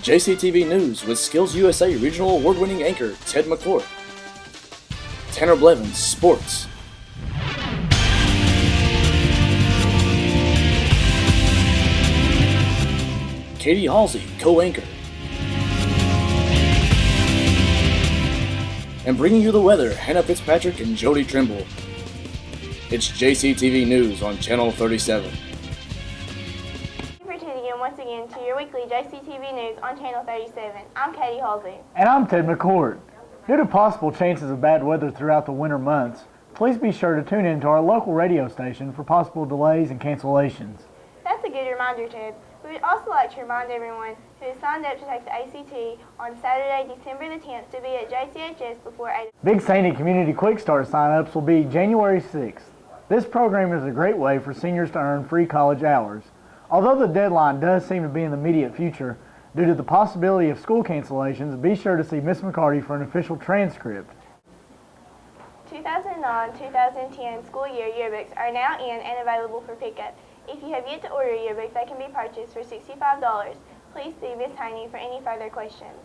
JCTV News with Skills USA Regional Award-winning anchor Ted McCourt. Tanner Blevins, Sports. Katie Halsey, co-anchor. And bringing you the weather, Hannah Fitzpatrick and Jody Trimble. It's JCTV News on Channel 37. Thank you for tuning in once again to your weekly JCTV News on Channel 37. I'm Katie Halsey. And I'm Ted McCourt. Due to possible chances of bad weather throughout the winter months, please be sure to tune in to our local radio station for possible delays and cancellations. That's a good reminder, Ted. We would also like to remind everyone who has signed up to take the ACT on Saturday, December the 10th to be at JCHS before 8. Big Sandy Community Quick Start sign-ups will be January 6th. This program is a great way for seniors to earn free college hours. Although the deadline does seem to be in the immediate future, due to the possibility of school cancellations, be sure to see Ms. McCarty for an official transcript. 2009-2010 school year yearbooks are now in and available for pickup. If you have yet to order yearbooks, they can be purchased for $65. Please see Ms. Haney for any further questions.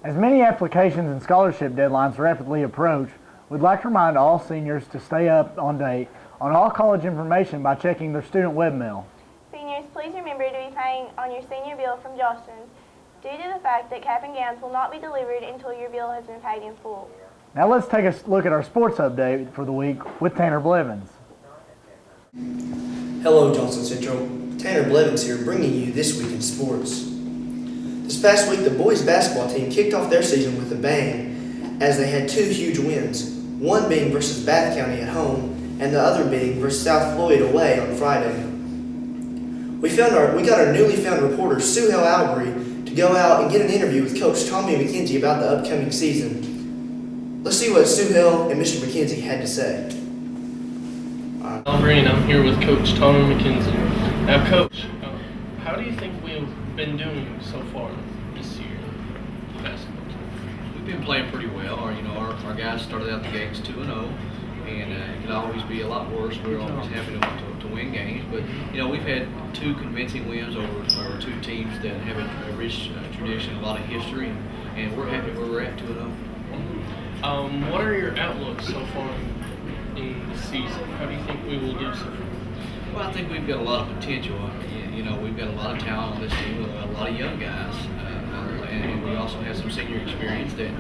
As many applications and scholarship deadlines rapidly approach, we'd like to remind all seniors to stay up on date on all college information by checking their student webmail. Seniors, please remember to be paying on your senior bill from Jostens due to the fact that cap and gowns will not be delivered until your bill has been paid in full. Now let's take a look at our sports update for the week with Tanner Blevins. Hello, Johnson Central. Tanner Blevins here, bringing you This Week in Sports. This past week, the boys basketball team kicked off their season with a bang as they had two huge wins, one being versus Bath County at home and the other being versus South Floyd away on Friday. We got our newly found reporter, Suhail Albury, to go out and get an interview with Coach Tommy McKenzie about the upcoming season. Let's see what Suhail and Mr. McKenzie had to say. Albury, and I'm here with Coach Tommy McKenzie. Now, Coach, how do you think we've been doing so far this year, basketball team? We've been playing pretty well. Our guys started out the games 2-0, and it could always be a lot worse. We're always happy to win games, but we've had two convincing wins over two teams that have a rich tradition, a lot of history, and we're happy where we're at 2-0. What are your outlooks so far in the season? How do you think we will do so far? Well, I think we've got a lot of potential. We've got a lot of talent on this team, a lot of young guys, and we also have some senior experience that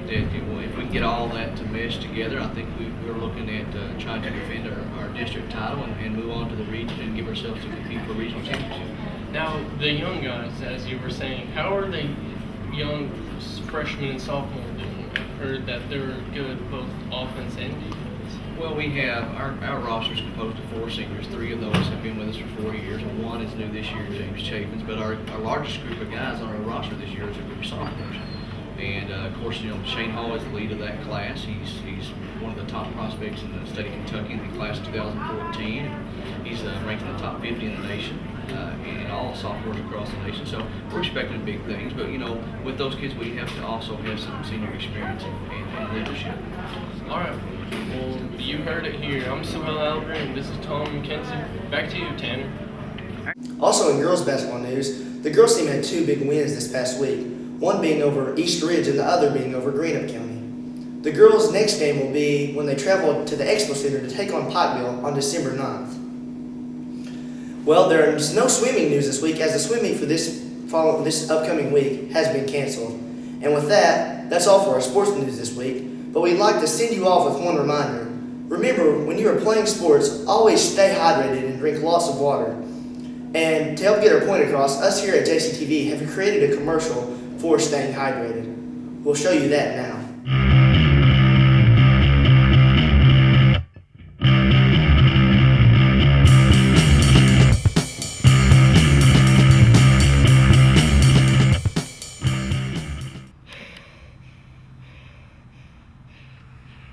if we can get all that to mesh together, I think we're looking at trying to defend our district title and move on to the region and give ourselves to compete for regional championship. Now, the young guys, as you were saying, how are the young freshmen and sophomores doing? I've heard that they're good both offense and defense. Well, we have our roster is composed of 4 seniors. 3 of those have been with us for 4 years, and 1 is new this year, James Chapins. But our largest group of guys on our roster this year is a group of sophomores. And of course, Shane Hall is the lead of that class. He's one of the top prospects in the state of Kentucky in the class of 2014. He's ranked in the top 50 in the nation, and all sophomores across the nation. So we're expecting big things. But with those kids, we have to also have some senior experience and leadership. All right. Well, you heard it here. I'm Suhail Albury, and this is Tom McKenzie. Back to you, Tanner. Also in girls basketball news, the girls team had 2 big wins this past week, one being over East Ridge and the other being over Greenup County. The girls' next game will be when they travel to the Expo Center to take on Pikeville on December 9th. Well, there's no swimming news this week as the swim meet for this upcoming week has been canceled. And with that, that's all for our sports news this week. But we'd like to send you off with one reminder. Remember, when you are playing sports, always stay hydrated and drink lots of water. And to help get our point across, us here at JCTV have created a commercial for staying hydrated. We'll show you that now.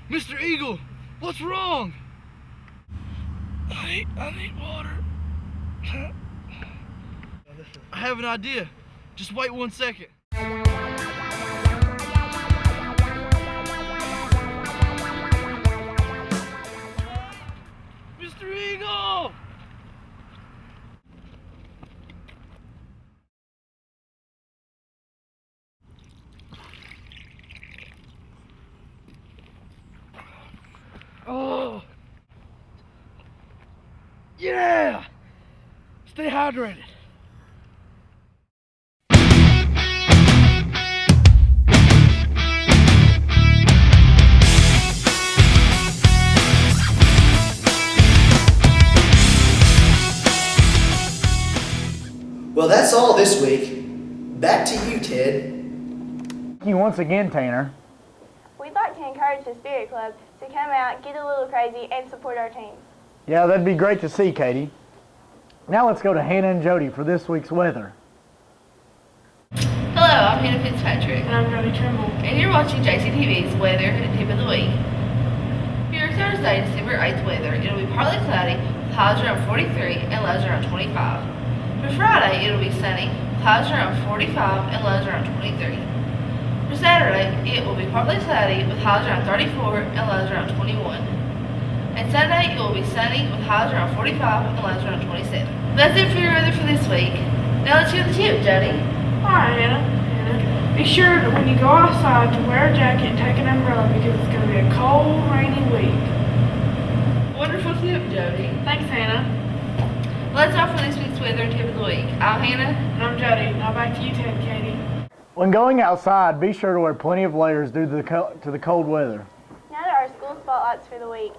Mr. Eagle, what's wrong? I need water. I have an idea. Just wait 1 second. Mr. Eagle! Yeah! Stay hydrated. Well, that's all this week. Back to you, Ted. Thank you once again, Tanner. We'd like to encourage the Spirit Club to come out, get a little crazy, and support our team. Yeah, that'd be great to see, Katie. Now let's go to Hannah and Jody for this week's weather. Hello, I'm Hannah Fitzpatrick. And I'm Jody Trimble. And you're watching JCTV's Weather and Tip of the Week. For your Thursday, December 8th weather, it'll be partly cloudy with highs around 43 and lows around 25. For Friday, it'll be sunny with highs around 45 and lows around 23. For Saturday, it will be partly cloudy with highs around 34 and lows around 21. And Sunday, it will be sunny with highs around 45 and lows around 27. That's it for your weather for this week. Now let's hear the tip, Jody. Alright, Hannah. Be sure that when you go outside to wear a jacket and take an umbrella because it's going to be a cold, rainy week. Wonderful tip, Jody. Thanks, Hannah. Well, that's all for this week's Weather and Tip of the Week. I'm Hannah. And I'm Jody. Now back to you, Ted and Katie. When going outside, be sure to wear plenty of layers due to the cold weather. Now to our school spotlights for the week.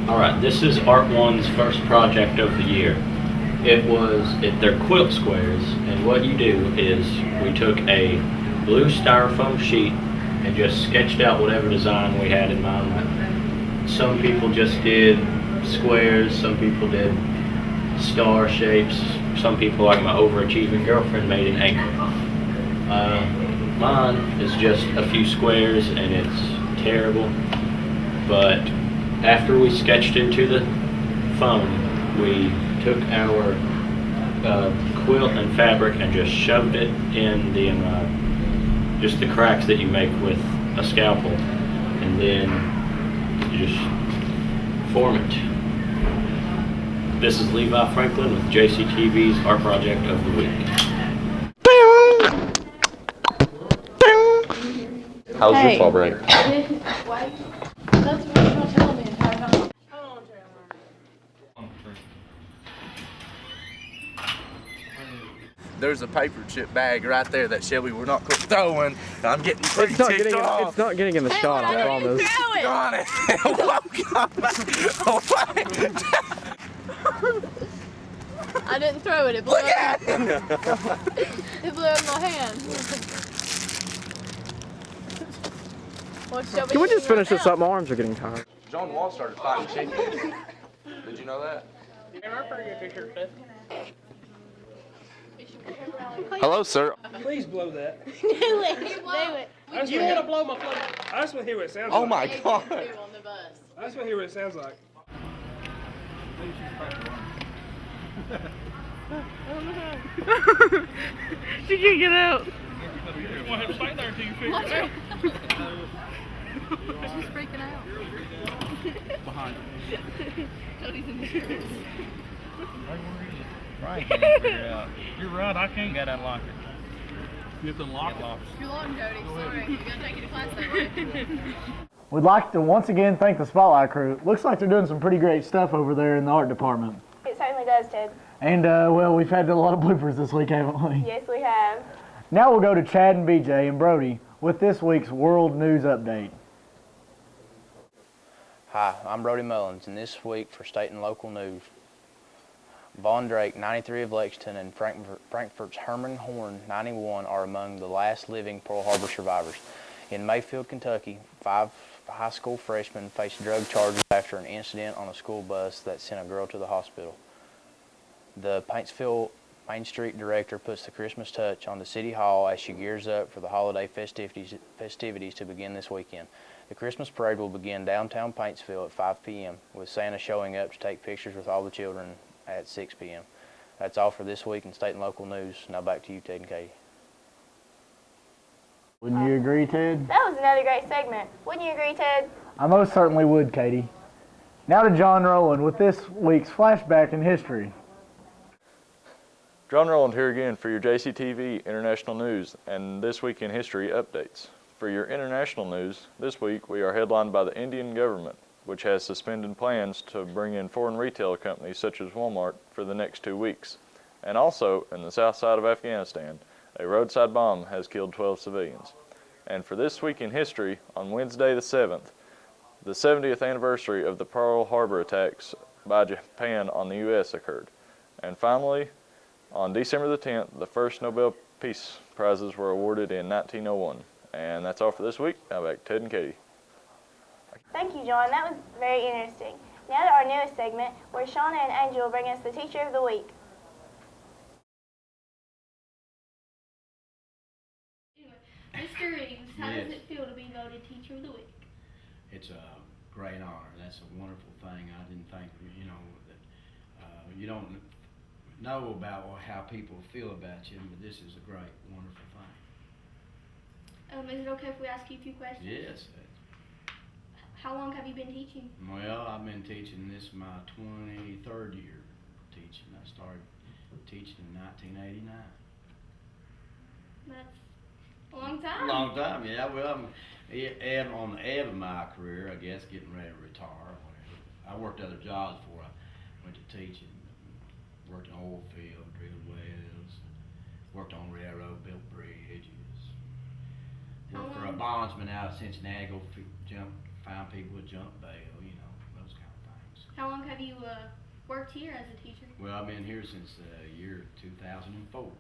Alright, this is Art One's first project of the year. They're quilt squares, and what you do is we took a blue styrofoam sheet and just sketched out whatever design we had in mind. Some people just did squares, some people did star shapes, some people, like my overachieving girlfriend, made an anchor. Mine is just a few squares and it's terrible, but after we sketched into the foam, we took our quilt and fabric and just shoved it in the just the cracks that you make with a scalpel, and then you just form it. This is Levi Franklin with JCTV's Art Project of the Week. How's your fall break? That's what you're going to tell me the entire time. Hold on, Taylor. There's a paper chip bag right there that Shelby we're not throwing. I'm getting pretty ticked off. It's not getting in the shot, I promise. Got it. I didn't throw it. It blew Look at it. It blew in my hand. Can we just finish this up? My arms are getting tired. John Wall started fighting chickens. Did you know that? Hello, sir. Please blow that. Do it. You want to blow my phone? I just want to hear what it sounds like. Oh my God. I just want to hear what it sounds like. She can't get out. You want him to stay there until you figure it out. She's freaking out. Behind you. Jody's in the shirts. Right, can't figure it out. You're right, I can't get unlock it. You have to unlock it. You're long, Jody. Sorry. You're going to take you to class that way. We'd like to once again thank the Spotlight crew. Looks like they're doing some pretty great stuff over there in the art department. It certainly does, Ted. And, well, we've had a lot of bloopers this week, haven't we? Yes, we have. Now we'll go to Chad and BJ and Brody with this week's World News Update. Hi, I'm Brody Mullins, and this week for state and local news. Von Drake, 93 of Lexington, and Frankfurt's Herman Horn, 91, are among the last living Pearl Harbor survivors. In Mayfield, Kentucky, 5 high school freshmen faced drug charges after an incident on a school bus that sent a girl to the hospital. The Paintsville Main Street director puts the Christmas touch on the City Hall as she gears up for the holiday festivities to begin this weekend. The Christmas parade will begin downtown Paintsville at 5 p.m. with Santa showing up to take pictures with all the children at 6 p.m. That's all for this week in state and local news. Now back to you, Ted and Katie. Wouldn't you agree, Ted? That was another great segment. Wouldn't you agree, Ted? I most certainly would, Katie. Now to John Rowland with this week's Flashback in History. John Rowland here again for your JCTV International News and This Week in History updates. For your international news, this week we are headlined by the Indian government, which has suspended plans to bring in foreign retail companies such as Walmart for the next 2 weeks. And also, in the south side of Afghanistan, a roadside bomb has killed 12 civilians. And for this week in history, on Wednesday the 7th, the 70th anniversary of the Pearl Harbor attacks by Japan on the U.S. occurred. And finally, on December the 10th, the first Nobel Peace Prizes were awarded in 1901. And that's all for this week. Now back to Ted and Katie. Thank you, John. That was very interesting. Now to our newest segment, where Shauna and Angel bring us the Teacher of the Week. Mr. Reeves, how Yes. does it feel to be voted Teacher of the Week? It's a great honor. That's a wonderful thing. I didn't think, that you don't know about how people feel about you, but this is a great, wonderful thing. Is it okay if we ask you a few questions? Yes. How long have you been teaching? Well, I've been teaching. This is my 23rd year teaching. I started teaching in 1989. That's a long time. Long time, yeah. Well, I'm on the ebb of my career, I guess, getting ready to retire or whatever. I worked other jobs before I went to teaching. Worked in oil field, drilled wells, worked on railroad, built bridges. Worked for a bondsman out of Cincinnati, go find people with jump bail, those kind of things. How long have you worked here as a teacher? Well, I've been here since the year 2004.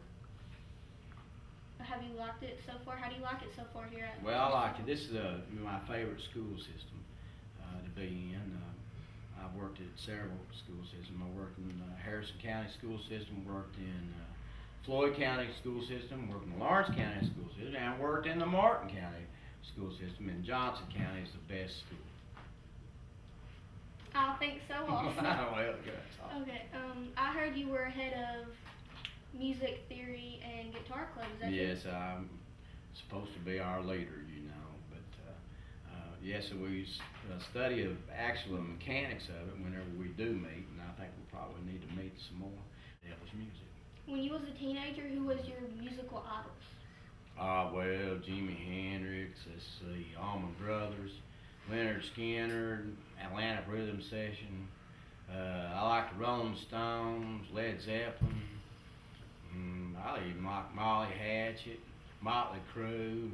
Have you liked it so far? How do you like it so far here at Well, I like it. This is my favorite school system to be in. I've worked at several school systems. I worked in Harrison County school system, worked in Floyd County school system, worked in Lawrence County school system, and I worked in the Martin County school system, and Johnson County is the best school. I think so also. Well, good. Okay, I heard you were head of music theory and guitar club, is that true? Yes, I'm supposed to be our leader, but yes, we study of actual mechanics of it whenever we do meet, and I think we probably need to meet some more. That was music. When you was a teenager, who was your musical idols? Well, Jimi Hendrix, let's see, Allman Brothers, Leonard Skinner, Atlanta Rhythm Session. I like the Rolling Stones, Led Zeppelin. I even like Molly Hatchet, Motley Crue,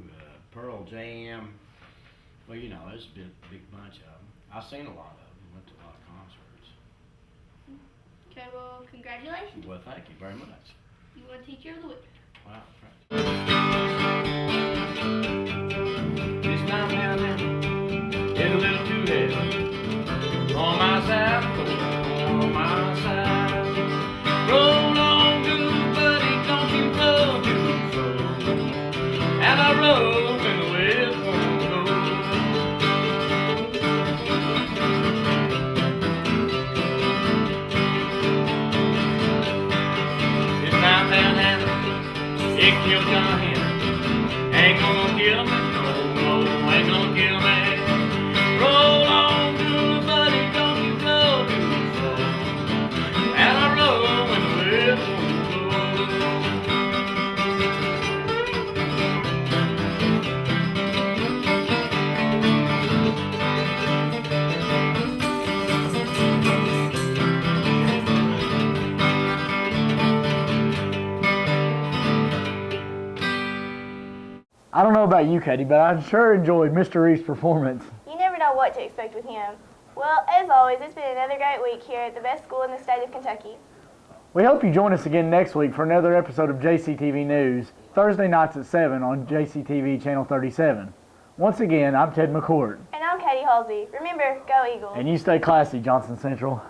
Pearl Jam. Well, there's a big bunch of them. I've seen a lot of them, went to a lot of concerts. Okay, well, congratulations. Well, thank you very much. You were Teacher of the Week. Wow, this time down there, it's a little too heavy. On my side, on my side. Roll on, good buddy, don't you go too slow. And I roll when the west won't go. This time down there, it killed John Henry. Ain't gonna kill me, no, ain't gonna kill me. Roll on, good buddy, don't you go too slow. And I roll when the west won't I don't know about you, Katie, but I sure enjoyed Mr. Reeves' performance. You never know what to expect with him. Well, as always, it's been another great week here at the best school in the state of Kentucky. We hope you join us again next week for another episode of JCTV News, Thursday nights at 7 on JCTV Channel 37. Once again, I'm Ted McCourt. And I'm Katie Halsey. Remember, go Eagles. And you stay classy, Johnson Central.